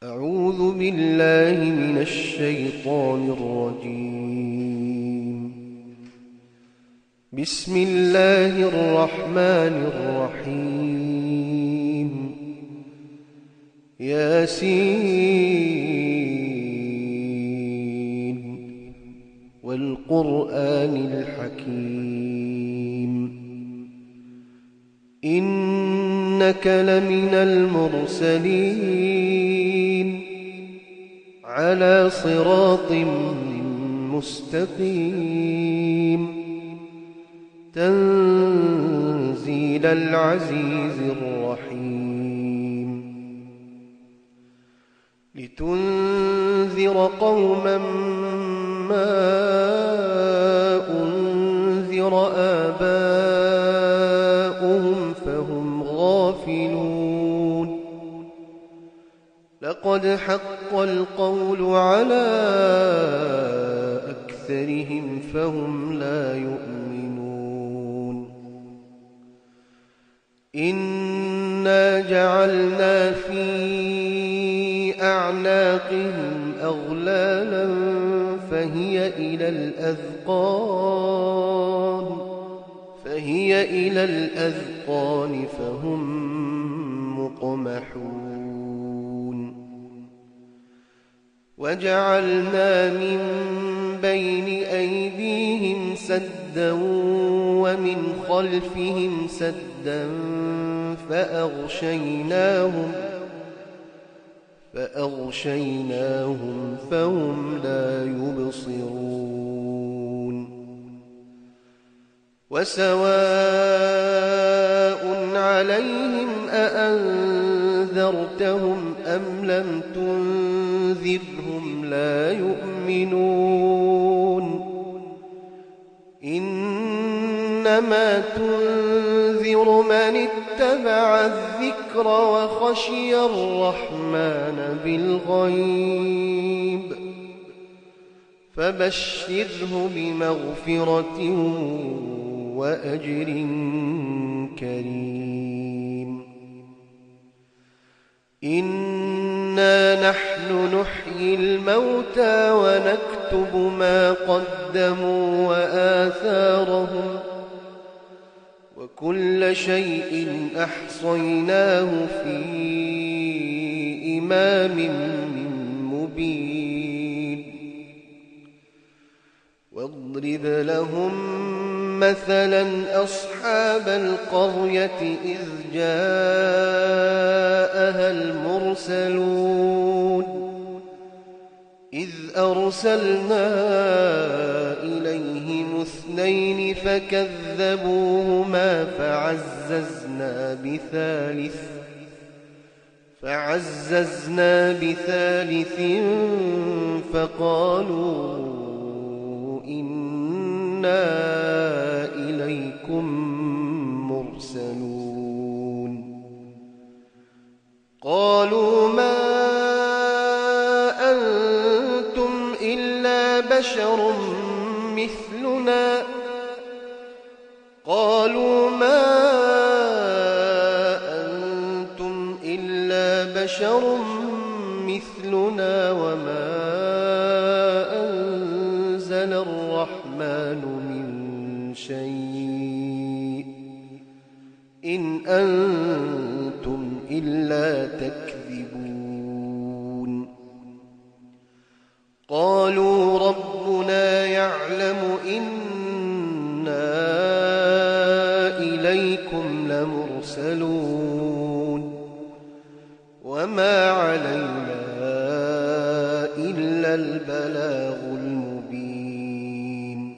أعوذ بالله من الشيطان الرجيم. بسم الله الرحمن الرحيم. ياسين والقرآن الحكيم إنك لمن المرسلين على صراط مستقيم تنزيل العزيز الرحيم لتنذر قوما ما أنذر آباؤهم فهم غافلون لقد حق القول على أكثرهم فهم لا يؤمنون إنا جعلنا في أعناقهم أغلالا فهي إلى الأذقان فهم مقمحون وجعلنا من بين أيديهم سدا ومن خلفهم سدا فأغشيناهم فهم لا يبصرون وسواء عليهم أأنذرتهم أم لم تنذرهم لا يؤمنون إنما تنذر من اتبع الذكر وخشي الرحمن بالغيب فبشره بمغفرة وأجر كريم إنا نحن نحيي الموتى ونكتب ما قدموا وآثارهم وكل شيء أحصيناه في إمام مبين واضرب لهم مثلا أصحاب القرية إذ جاءها المرسلون إذ أرسلنا إليهم اثنين فكذبوهما فعززنا بثالث فقالوا إنا إليكم مرسلون قالوا ما أنتم إلا بشر مثلنا وما أنزل الرحمن من شيء إن أنتم إلا تكذبون قالوا ربنا يعلم إنا إليكم لمرسلون وما علينا إلا البلاغ المبين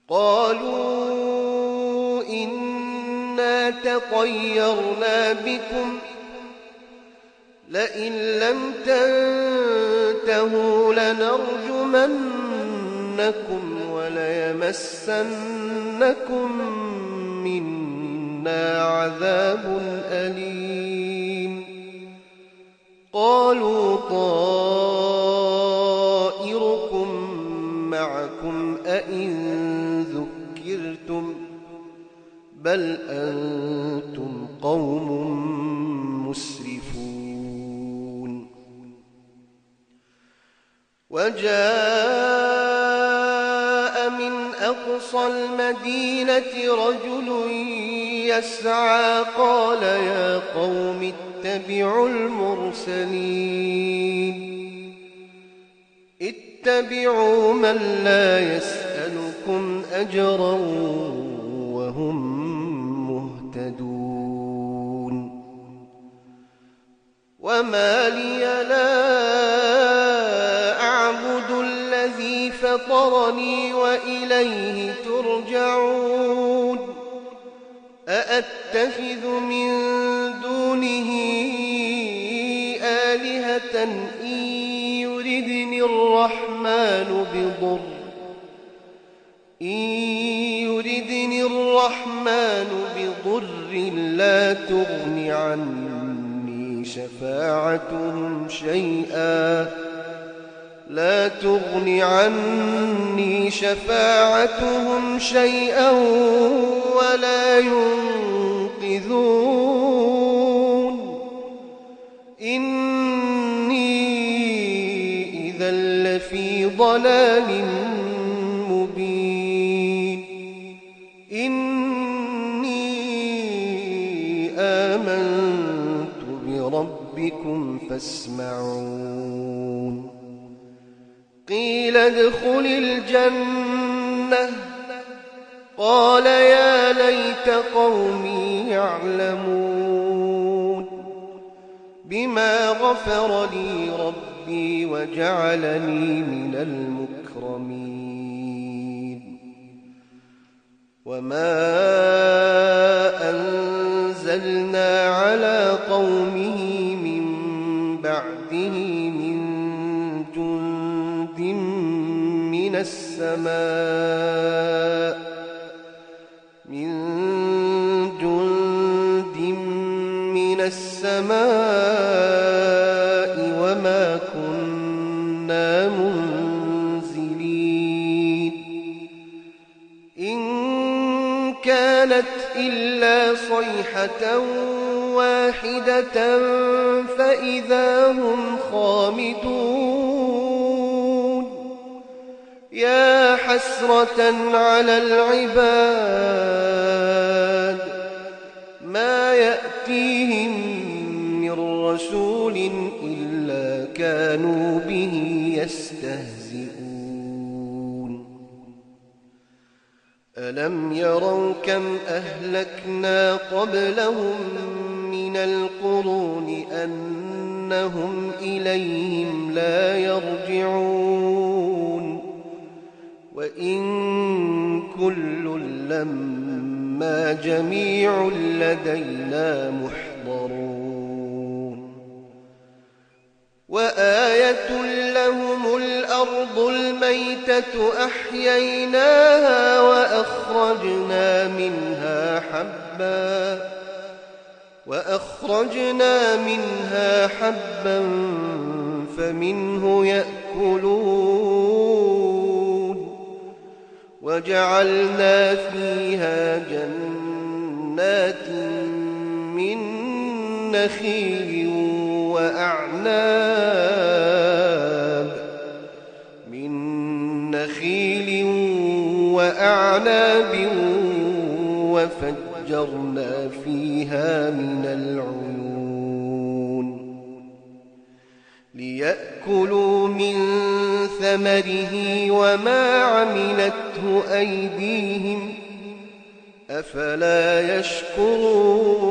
قالوا إنا تطيرنا بكم لئن لم تنتهوا لنرجمنكم وليمسنكم منا عذاب أليم قالوا طائركم معكم أئن ذكرتم بل أنتم قوم مسرفون وجاء من أقصى المدينة رجل يسعى قال يا قوم اتبعوا المرسلين اتبعوا من لا يسألكم أجرا وهم مهتدون وما لي لا أعبد الذي فطرني وإليه ترجعون أأتخذ من دونه آلهة إن يردني الرحمن بضر لا تغن عني شفاعتهم شيئا ولا ينقذون إني إذا لفي ضلال مبين إني آمنت بربكم فاسمعون قيل ادخل الجنة قال يا ليت قومي يعلمون بما غفر لي ربي وجعلني من المكرمين وما أنزلنا على قومه من بعده من جند من السماء وما كنا منزلين إن كانت إلا صيحة واحدة فإذا هم خامدون يا حسرة على العباد ما يأتيهم من رسول إلا كانوا به يستهزئون ألم يروا كم أهلكنا قبلهم من القرون أنهم إليهم لا يرجعون وإن كل لما جميع لدينا محضرون وآية لهم الأرض الميتة أحييناها وأخرجنا منها حبا فمنه يأكلون وجعلنا فيها جنات من نخيل وأعناب وفجرنا فيها من العيون ليأكلوا من ثمره وما عملته أيديهم أفلا يشكرون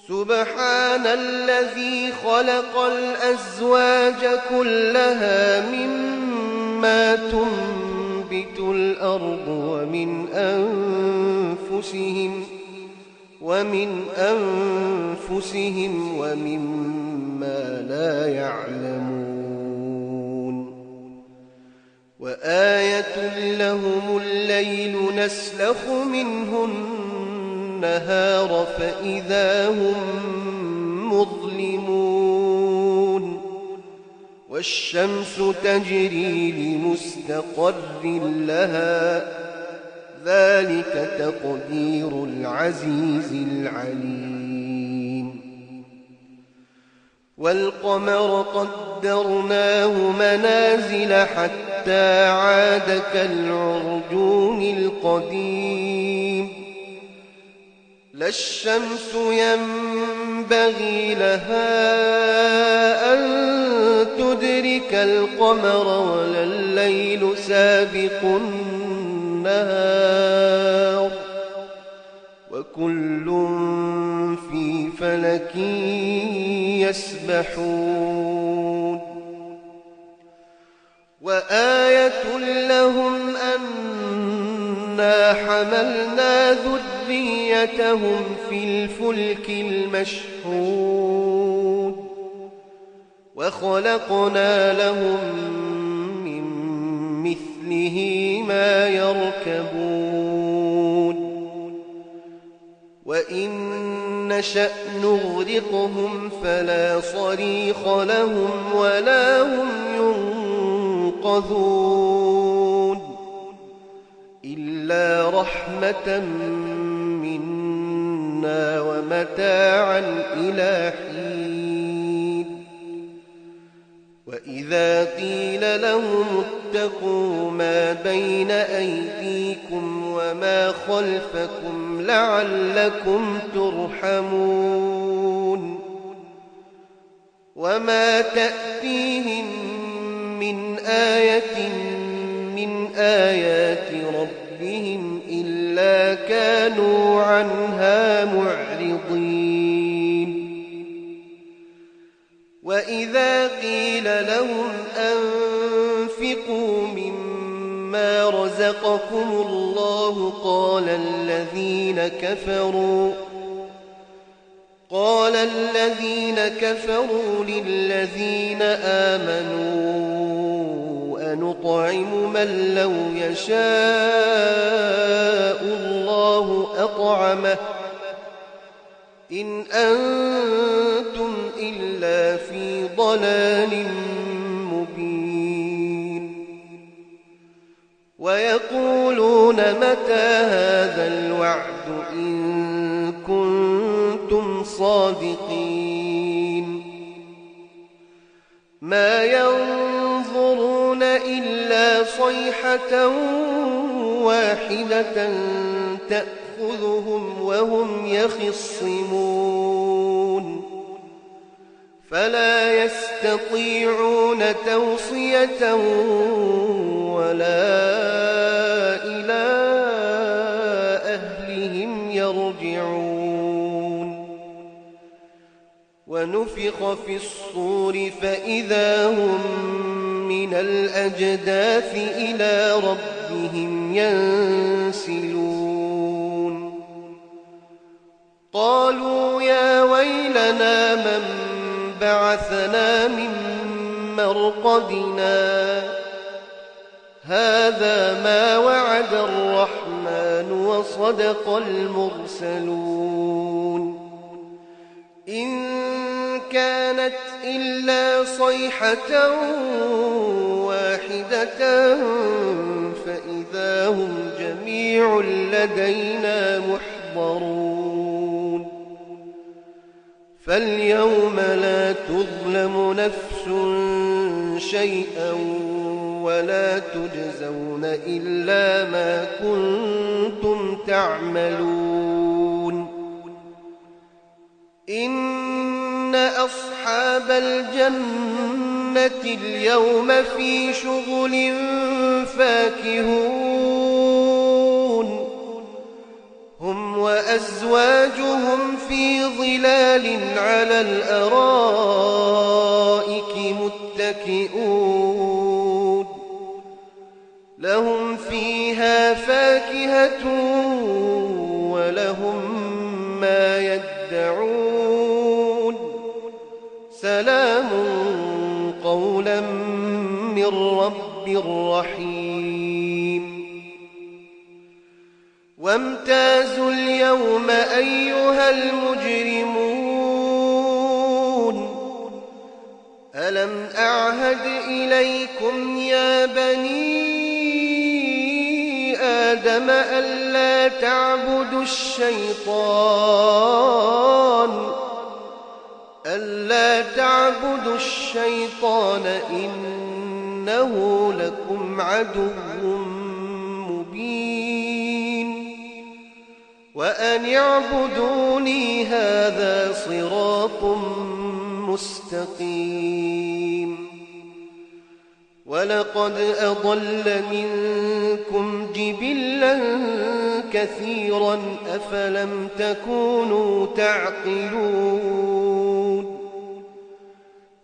سبحان الذي خلق الأزواج كلها مما تنبت الأرض ومن أنفسهم ومما لا يعلمون وآية لهم الليل نسلخ منه النهار فإذا هم مظلمون والشمس تجري لمستقر لها ذلك تقدير العزيز العليم والقمر قدرناه منازل حتى عاد كالعرجون القديم لا الشمس ينبغي لها أن تدرك القمر ولا الليل سابق النهار وكل في فلك يسبحون وآية لهم أنا حملنا ذريتهم في الفلك المشحون وخلقنا لهم من مثله ما يركبون وإن نشأ نغرقهم فلا صريخ لهم ولا هم ينقذون إلا رحمة منا ومتاعا إلى حين وإذا قيل لهم اتقوا ما بين أيديكم وما خلفكم لعلكم ترحمون وما تأتيهم من آية من آيات ربهم إلا كانوا عنها معرضين وإذا قيل لهم أنفقوا مما رزقكم الله قال الذين كفروا للذين آمنوا أنطعم من لو يشاء الله أطعمه إن أنتم إلا في ضلال مبين ويقولون متى هذا الوعد إن كنتم صادقين ما ينظرون إلا صيحة واحدة تأخذهم وهم يخصمون فلا يستطيعون توصية ولا إلى أهلهم يرجعون ونفخ في الصور فإذا هم من الأجداث إلى ربهم ينسلون قالوا يا ويلنا من بعثنا من مرقدنا هذا ما وعد الرحمن وصدق المرسلون إن كانت إلا صيحة واحدة فإذا هم جميع لدينا محضرون فاليوم لا تظلم نفس شيئا ولا تجزون إلا ما كنتم تعملون إن أصحاب الجنة اليوم في شغل فاكهون هم وأزواجهم في ظلال على الأرائك متكئون لهم فيها فاكهة ولهم ما يدعون سلام قولا من رب رحيم وامتازوا اليوم أيها المجرمون ألم أعهد إليكم يا بني آدم ألا تعبدوا الشيطان ألا تعبدوا الشيطان إنه لكم عدو مبين وأن اعبدوني هذا صراط مستقيم ولقد أضل منكم جبلا كثيرا أفلم تكونوا تعقلون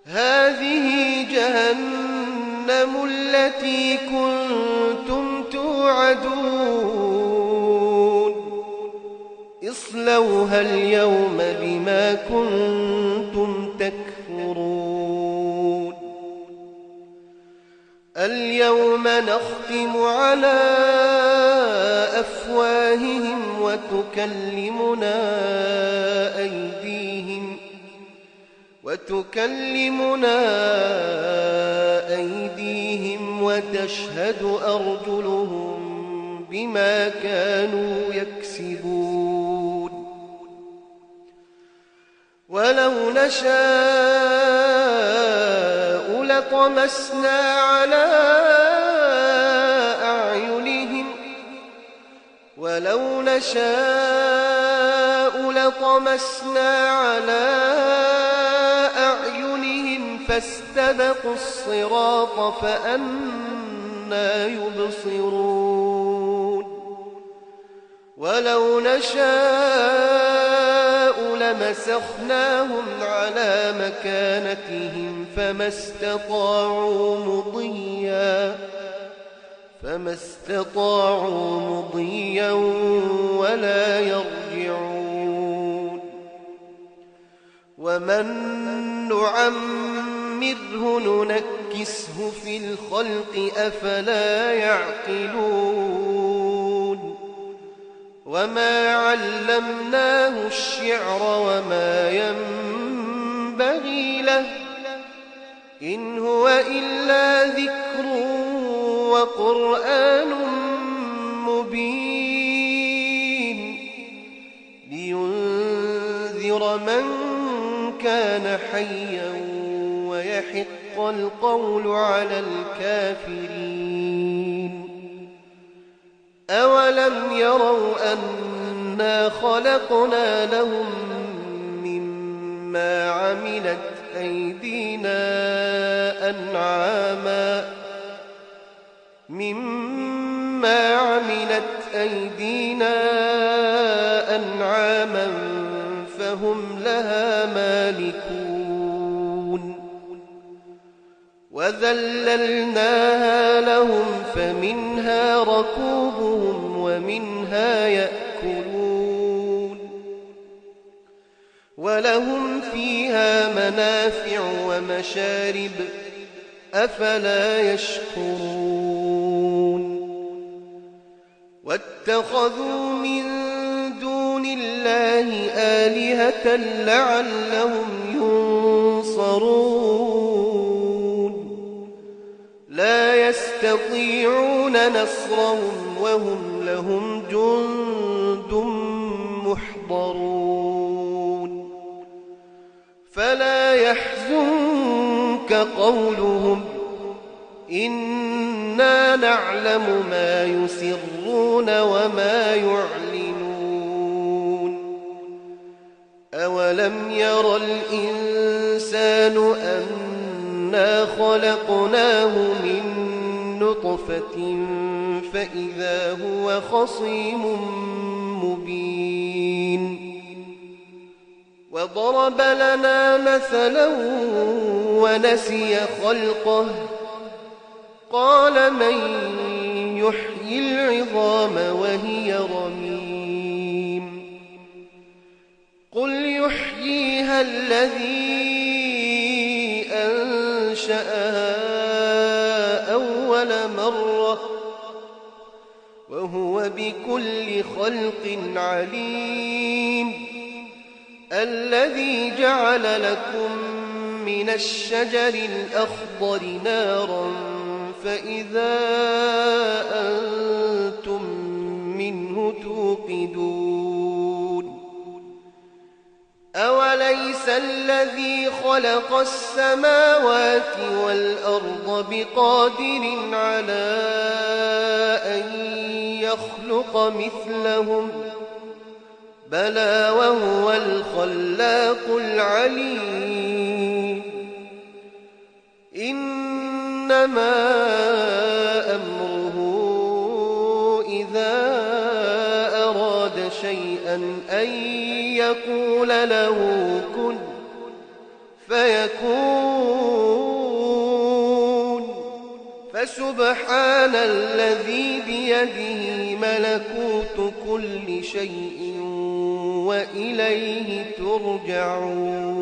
هذه جهنم التي كنتم توعدون اصلوها اليوم بما كنتم تكفرون اليوم نختم على أفواههم وتكلمنا أيديهم وتشهد أرجلهم بما كانوا يكسبون ولو نشاء لطمسنا على أعينهم فاستبقوا الصراط فأنى يبصرون ولو نشاء لمسخناهم على مكانتهم فما استطاعوا مضيا ولا يرجعون ومن نعمره ننكسه في الخلق أفلا يعقلون وما علمناه الشعر وما ينبغي له إن هو إلا ذكر وقرآن مبين لينذر من كان حيا ويحق القول على الكافرين أولم يروا أنا خلقنا لهم مما عملت أيدينا أنعاما فهم لها مالكون وذللناها لهم فمنها ركوبهم ومنها يأكلون ولهم فيها منافع ومشارب أفلا يشكرون واتخذوا من دون الله آلهة لعلهم ينصرون لا يستطيعون نصرهم وهم لهم جند محضرون فلا يحزنك قولهم إنا نعلم ما يسرون وما يعلنون أولم ير الإنسان أنا خلقناه من نطفة فإذا هو خصيم مبين وضرب لنا مثلا ونسي خلقه قال من يحيي العظام وهي رميم قل يحييها الذي أنشأها أول مرة وهو بكل خلق عليم الذي جعل لكم من الشجر الأخضر نارا فإذا أنتم منه توقدون أوليس الذي خلق السماوات والأرض بقادر على أن يخلق مثلهم بلى وهو الخلاق العليم إنما أمره إذا أراد شيئا أن يقول له كن فيكون فسبحان الذي بيده ملكوت كل شيء وإليه ترجعون